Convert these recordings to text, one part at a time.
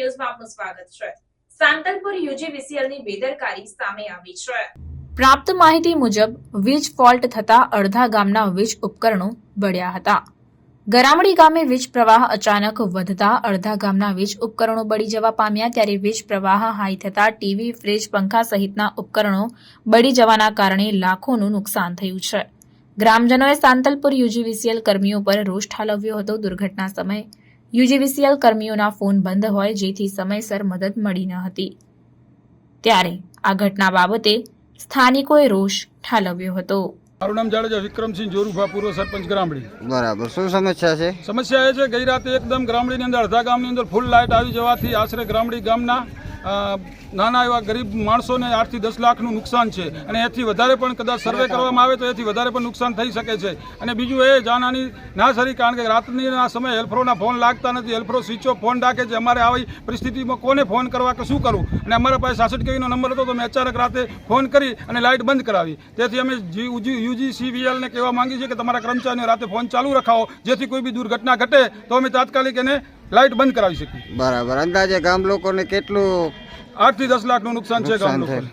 ન્યૂઝમાં આપનું સ્વાગત છે। સાંતલપુર યુજીવીસીએલ ની બેદરકારી સામે આવી છે। પ્રાપ્ત માહિતી મુજબ વીજ ફોલ્ટ થતા અડધા ગામના વીજ ઉપકરણો બળ્યા હતા। ગરામડી ગામે વીજ પ્રવાહ અચાનક વધતા અડધા ગામના વીજ ઉપકરણો બળી જવા પામ્યા। ત્યારે વીજ પ્રવાહ હાઈ થતા ટીવી, ફ્રીજ, પંખા સહિતના ઉપકરણો બળી જવાના કારણે લાખોનું નુકસાન થયું છે। ગ્રામજનોએ સાંતલપુર યુજીવીસીએલ કર્મીઓ પર રોષ ઠાલવ્યો હતો। દુર્ઘટના સમયે યુજીવીસીએલ કર્મીઓના ફોન બંધ હોય જેથી સમયસર મદદ મળી ન હતી। ત્યારે આ ઘટના બાબતે સ્થાનિકોએ રોષ ઠાલવ્યો હતો। મારું નામ જાડેજા વિક્રમસિંહ જોરુભા, પૂર્વ સરપંચ ગ્રામડી। બરાબર, શું સમસ્યા છે? સમસ્યા એ છે ગઈ રાતે એકદમ ગ્રામડીની અંદર અડધા ગામની અંદર ફૂલ લાઇટ આવી જવાથી આશરે ગ્રામડી ગામના નાના એવા ગરીબ માણસોને 8 થી 10 લાખનું નુકસાન છે અને એથી વધારે પણ કદાચ સર્વે કરવામાં આવે તો એથી વધારે પણ નુકસાન થઈ શકે છે। અને બીજું એ જાનહાની ના સરી, કારણ કે રાત્રિના સમયે હેલ્પરોના ફોન લાગતા નથી। હેલ્પરો સ્વિચ ઓફ ફોન રાખે છે। અમારે આવી પરિસ્થિતિમાં કોને ફોન કરવા કે શું કરવું? અને અમારા પાસે 66 kVનો નંબર હતો તો અમે અચાનક રાતે ફોન કરી અને લાઇટ બંધ કરાવી। તેથી અમે યુજીવીસીએલને કહેવા માંગીએ છીએ કે તમારા કર્મચારીઓ રાતે ફોન ચાલુ રખાવો, જેથી કોઈ બી દુર્ઘટના ઘટે તો અમે તાત્કાલિક એને લાઇટ બંધ કરાવી શકીએ। બરાબર, અંદાજે ગામ લોકોને કેટલું 8 થી 10 લાખનું નુકસાન છે ગામ લોકોને,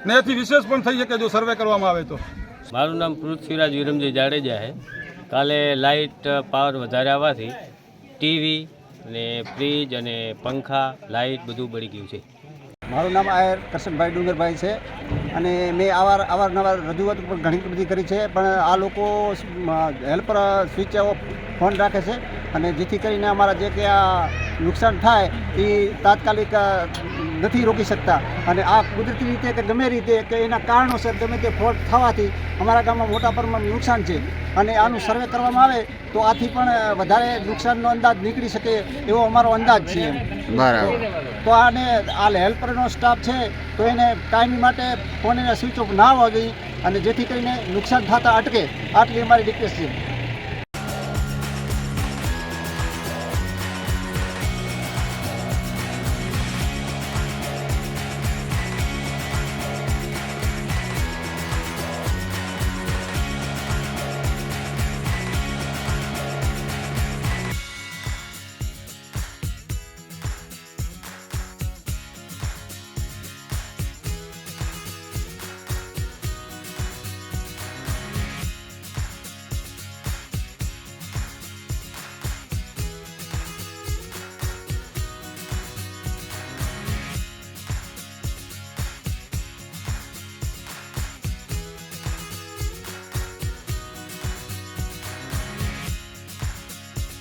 ને એથી વિશેષ પણ થઈ શકે જો સર્વે કરવામાં આવે તો। મારું નામ પૃથ્વીરાજ વિરમજી જાડેજા છે। કાલે લાઇટ પાવર વધારે આવવાથી ટીવી અને ફ્રીજ અને પંખા લાઇટ બધું બળી ગયું છે। મારું નામ આયર કરશનભાઈ ડુંગરભાઈ છે અને મેં અવારનવાર રજૂઆત પણ ઘણી બધી કરી છે, પણ આ લોકો હેલ્પર સ્વિચ ઓફ ફોન રાખે છે અને જેથી કરીને અમારા જે કે આ નુકસાન થાય એ તાત્કાલિક નથી રોકી શકતા। અને આ કુદરતી રીતે કે ગમે રીતે કે એના કારણોસર ગમે તે ફોલ્ટ થવાથી અમારા ગામમાં મોટા પ્રમાણમાં નુકસાન છે અને આનું સર્વે કરવામાં આવે તો આથી પણ વધારે નુકસાનનો અંદાજ નીકળી શકે એવો અમારો અંદાજ છે। બરાબર, તો આને આ હેલ્પરનો સ્ટાફ છે તો એને કાયમી માટે ફોન એને સ્વિચ ઓફ ના આવવા જોઈએ અને જેથી કરીને નુકસાન થતાં અટકે, આટલી અમારી રિક્વેસ્ટ છે।